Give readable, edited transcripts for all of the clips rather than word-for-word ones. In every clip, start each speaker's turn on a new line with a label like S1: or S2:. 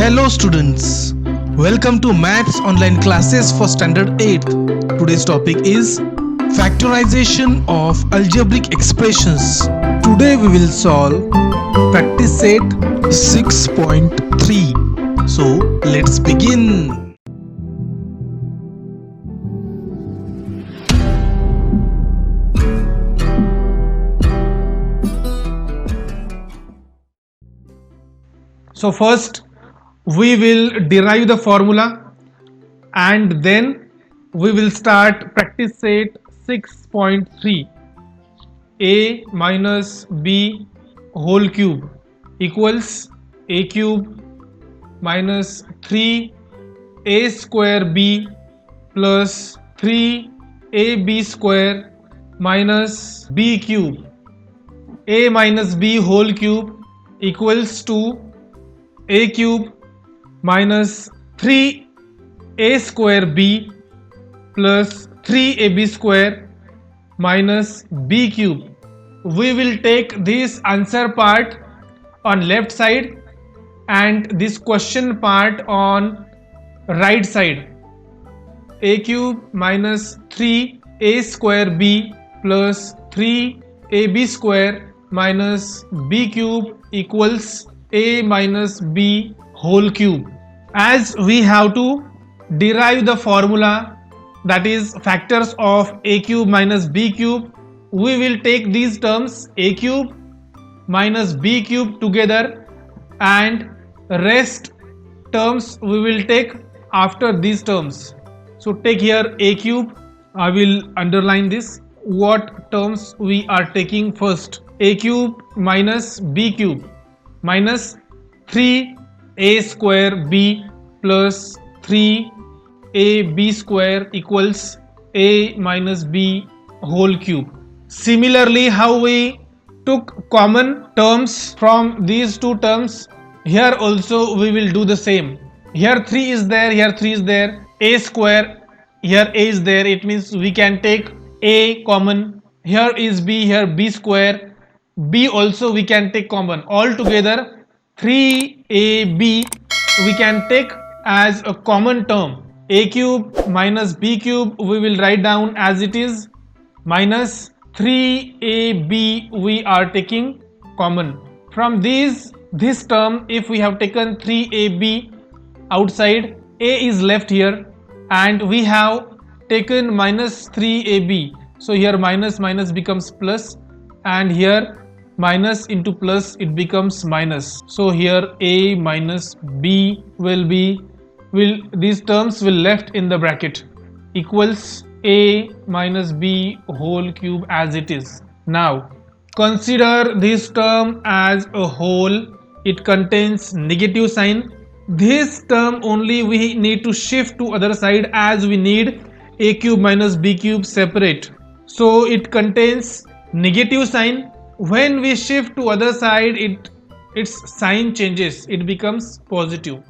S1: Hello students, welcome to Maths online classes for standard 8th. Today's topic is factorization of algebraic expressions. Today we will solve practice set 6.3. So let's begin. So first we will derive the formula and then we will start practice set 6.3. A minus b whole cube equals a cube minus 3a square b plus 3ab square minus b cube. A minus b whole cube equals to a cube minus 3a square b plus 3ab square minus b cube. We will take this answer part on left side and this question part on right side. A cube minus 3a square b plus 3ab square minus b cube equals a minus b whole cube. As we have to derive the formula, that is factors of a cube minus b cube, we will take these terms a cube minus b cube together and rest terms we will take after these terms. So take here a cube, I will underline this, what terms we are taking first. A cube minus b cube minus 3a square b plus 3ab square equals a minus b whole cube. Similarly, how we took common terms from these two terms, here also we will do the same. Here 3 is there, here 3 is there, a square, here a is there, it means we can take a common. Here is b, here b square, b also we can take common. All together 3ab we can take as a common term. A cube minus b cube we will write down as it is minus 3ab we are taking common. From this term, if we have taken 3ab outside, a is left here and we have taken minus 3ab. So here minus minus becomes plus and here minus into plus it becomes minus. So here a minus b these terms will left in the bracket equals a minus b whole cube as it is. Now consider this term as a whole, it contains negative sign. This term only we need to shift to other side as we need a cube minus b cube separate. So it contains negative sign. When we shift to other side, its sign changes, it becomes positive.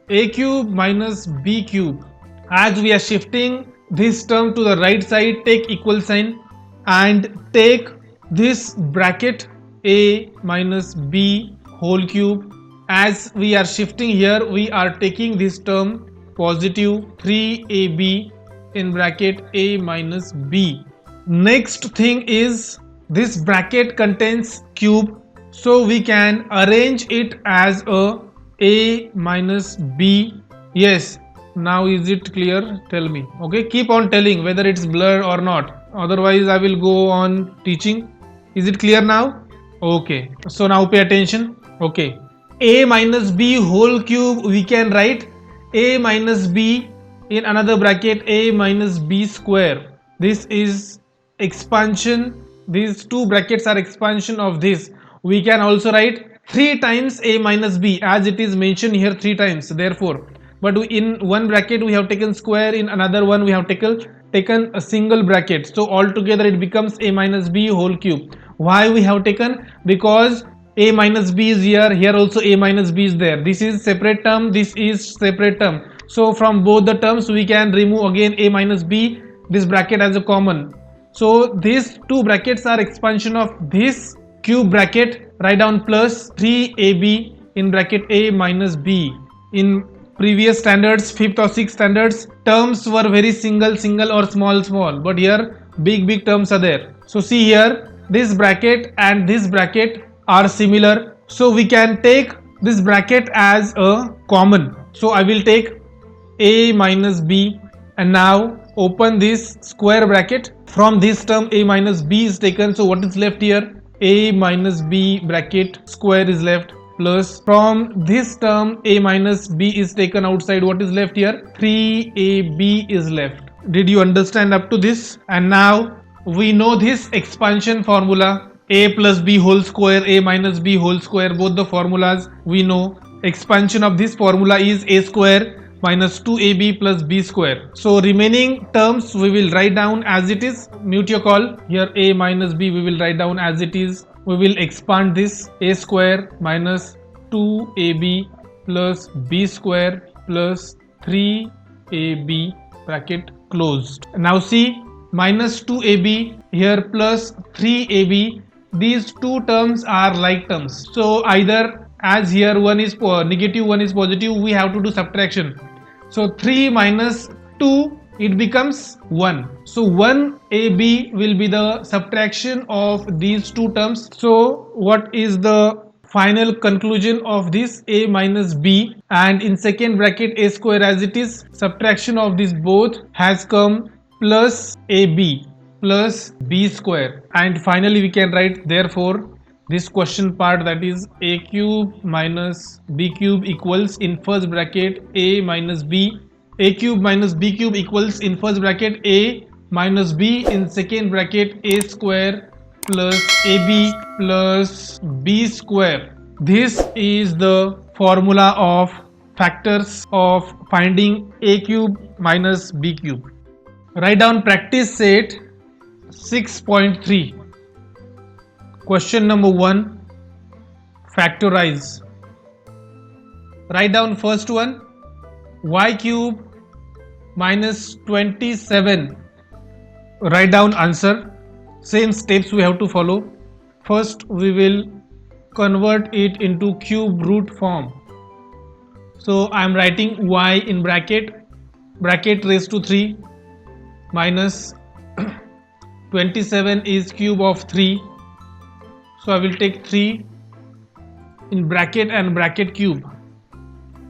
S1: A cube minus b cube. As we are shifting this term to the right side, take equal sign and take this bracket a minus b whole cube. As we are shifting here, we are taking this term positive 3ab in bracket a minus b. Next thing is this bracket contains cube, so we can arrange it as a minus b. Yes, now is it clear? Tell me. Okay, keep on telling whether it's blurred or not, otherwise I will go on teaching. Is it clear now? Okay, so now pay attention. Okay, a minus b whole cube we can write a minus b in another bracket a minus b square. This is expansion, these two brackets are expansion of this. We can also write 3 times a minus b as it is mentioned here 3 times, therefore, but in one bracket we have taken square, in another one we have taken a single bracket, so altogether it becomes a minus b whole cube. Why we have taken? Because a minus b is here, here also a minus b is there, this is separate term, this is separate term, so from both the terms we can remove again a minus b, this bracket as a common. So these two brackets are expansion of this cube bracket. Write down plus 3ab in bracket a minus b in previous standards, 5th or 6th standards, terms were very single or small, but here big terms are there. So see here, this bracket and this bracket are similar, so we can take this bracket as a common. So I will take a minus b, and now open this square bracket. From this term a minus b is taken, so what is left here? A minus b bracket square is left, plus from this term a minus b is taken outside. What is left here? 3ab is left. Did you understand up to this? And now we know this expansion formula, a plus b whole square, a minus b whole square, both the formulas we know. Expansion of this formula is a square minus 2ab plus b square. So remaining terms we will write down as it is. Mute your call. Here a minus b we will write down as it is. We will expand this a square minus 2ab plus b square plus 3ab bracket closed. Now see, minus 2ab here plus 3ab, these two terms are like terms. So either, as here one is negative, one is positive, we have to do subtraction. So 3 minus 2, it becomes 1. So 1ab will be the subtraction of these two terms. So what is the final conclusion of this? A minus b, and in second bracket a square as it is. Subtraction of these both has come plus ab plus b square, and finally we can write therefore this question part, that is a cube minus b cube equals in first bracket a minus b. A cube minus b cube equals in first bracket a minus b, in second bracket a square plus ab plus b square. This is the formula of factors of finding a cube minus b cube. Write down practice set 6.3. Question number 1, factorize. Write down first one, y cube minus 27. Write down answer. Same steps we have to follow. First we will convert it into cube root form. So I am writing y in bracket raised to 3 minus 27 is cube of 3. So I will take 3 in bracket and bracket cube.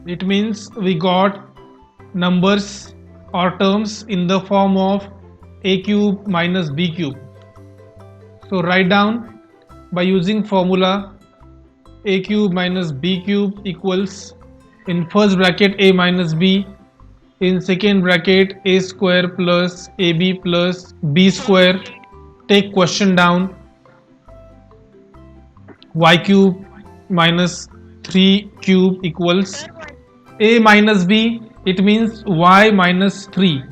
S1: It means we got numbers or terms in the form of a cube minus b cube. So write down by using formula a cube minus b cube equals in first bracket a minus b, in second bracket a square plus ab plus b square. Take question down, y cube minus 3 cube equals a minus b, it means y minus 3.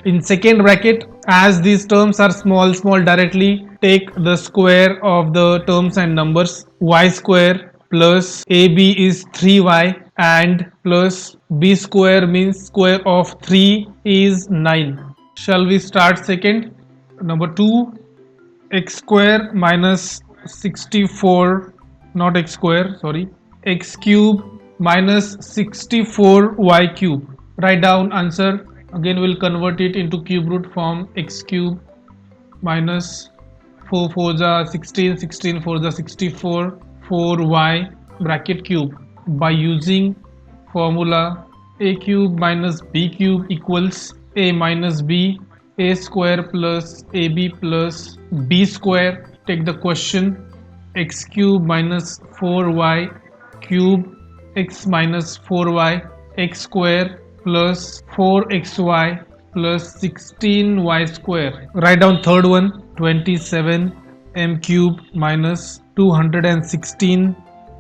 S1: In second bracket, as these terms are small, directly take the square of the terms and numbers. Y square plus ab is 3y and plus b square means square of 3 is 9. Shall we start second? Number 2, x square minus 64, not x square, sorry, x cube minus 64y cube. Write down answer. Again we'll convert it into cube root form. X cube minus 4 4 ja 16, 16 4 ja 64, 4y bracket cube. By using formula a cube minus b cube equals a minus b, a square plus ab plus b square. Take the question, x cube minus 4y cube, x minus 4y, x square plus 4xy plus 16y square. Write down third one, 27 m cube minus 216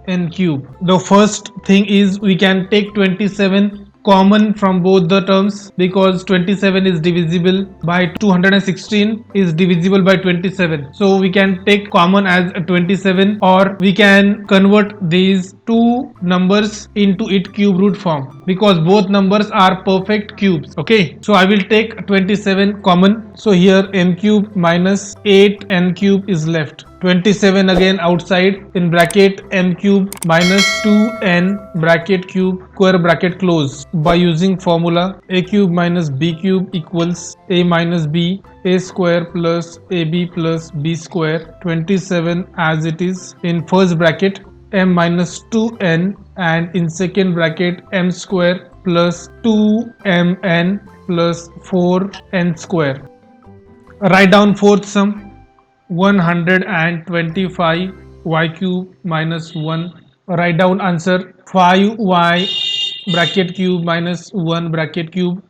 S1: n cube. The first thing is we can take 27 common from both the terms, because 27 is divisible by 216 is divisible by 27. So we can take common as 27, or we can convert these two numbers into its cube root form, because both numbers are perfect cubes. Okay, so I will take 27 common. So here m cube minus 8 n cube is left. 27 again outside, in bracket m cube minus 2n bracket cube square bracket close. By using formula a cube minus b cube equals a minus b, a square plus ab plus b square. 27 as it is in first bracket, m minus 2n, and in second bracket m square plus 2mn plus 4n square. Write down fourth sum. 125 y cube minus 1. Write down answer 5y bracket cube minus 1 bracket cube.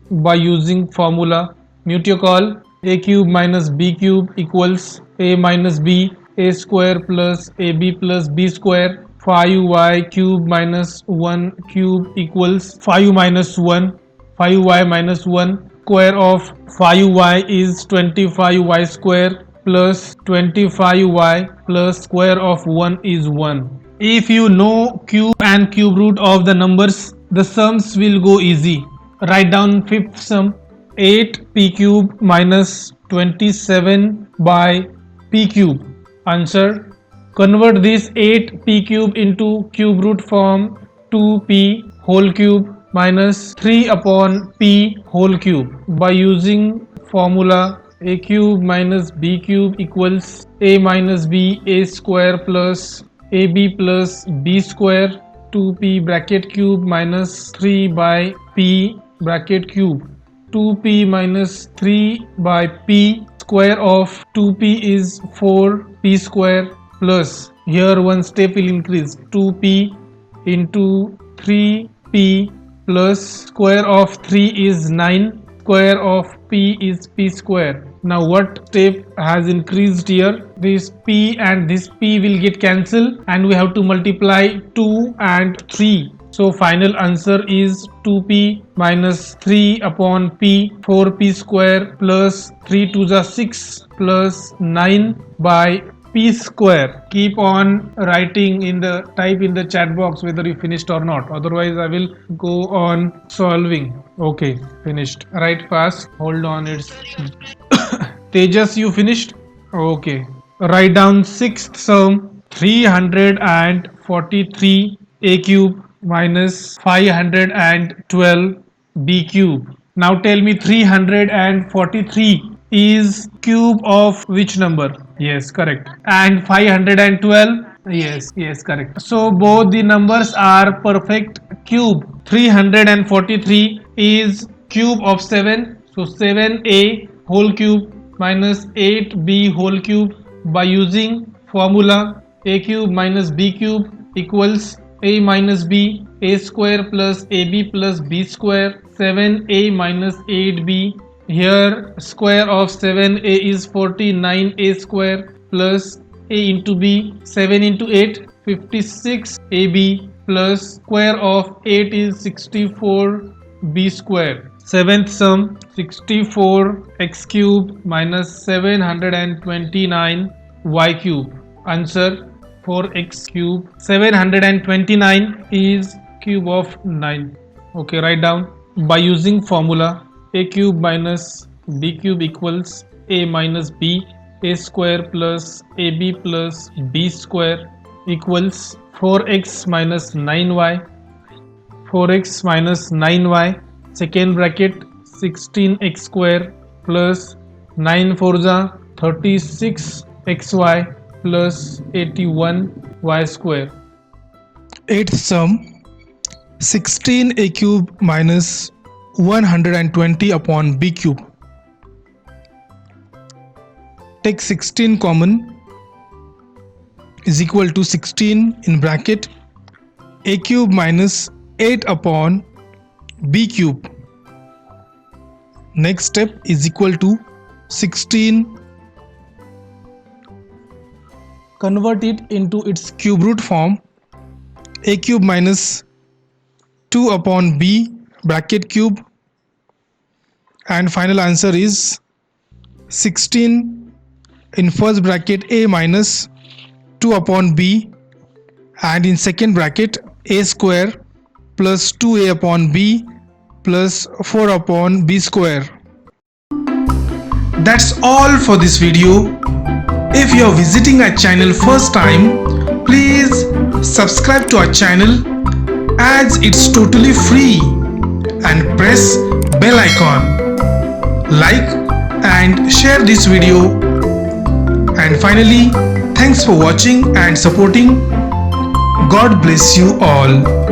S1: By using formula Newton-Call, a cube minus b cube equals a minus b, a square plus ab plus b square. 5y cube minus 1 cube equals 5 minus 1, 5y minus 1. Square of 5y is 25y square plus 25y plus square of 1 is 1. If you know cube and cube root of the numbers, the sums will go easy. Write down fifth sum. 8p cube minus 27 by p cube. Answer. Convert this 8p cube into cube root form. 2p whole cube minus 3 upon p whole cube. By using formula a cube minus b cube equals a minus b, a square plus ab plus b square. 2p bracket cube minus 3 by p bracket cube. 2p minus 3 by p. Square of 2p is 4p square plus, here one step will increase, 2p into 3p plus square of 3 is 9, square of p is p square. Now what step has increased here? This p and this p will get cancelled and we have to multiply 2 and 3. So final answer is 2p minus 3 upon p, 4p square plus 3 to the 6 plus 9 by p square. Keep on writing in the type in the chat box whether you finished or not, otherwise I will go on solving. Okay, finished. Write fast. Hold on, it's Tejas, you finished? Okay. Write down sixth sum. 343 a cube minus 512 b cube. Now tell me 343 is cube of which number? Yes, correct. And 512? Yes, correct. So both the numbers are perfect cube. 343 is cube of 7. So 7a whole cube minus 8b whole cube. By using formula a cube minus b cube equals a minus b, a square plus ab plus b square. 7a minus 8b. Here square of 7a is 49a square plus a into b. 7 into 8 56ab plus square of 8 is 64b square. Seventh sum. 64 x cube minus 729 y cube. Answer 4x cube. 729 is cube of 9. Okay, write down. By using formula a cube minus b cube equals a minus b, a square plus ab plus b square equals 4x minus 9y. 4x minus 9y. Second bracket 16x square plus 9 4 36xy plus 81y square.
S2: Eighth sum. 16 a cube minus 120 upon b cube. Take 16 common is equal to 16 in bracket a cube minus 8 upon b cube. Next step is equal to 16. Convert it into its cube root form. A cube minus 2 upon b bracket cube, and final answer is 16 in first bracket a minus 2 upon b, and in second bracket a square plus 2a upon b plus 4 upon b square.
S1: That's all for this video.
S2: If you are visiting our channel first time, please subscribe to our channel as it's totally free and press bell icon. Like and share this video. And finally, thanks for watching and supporting. God bless you all.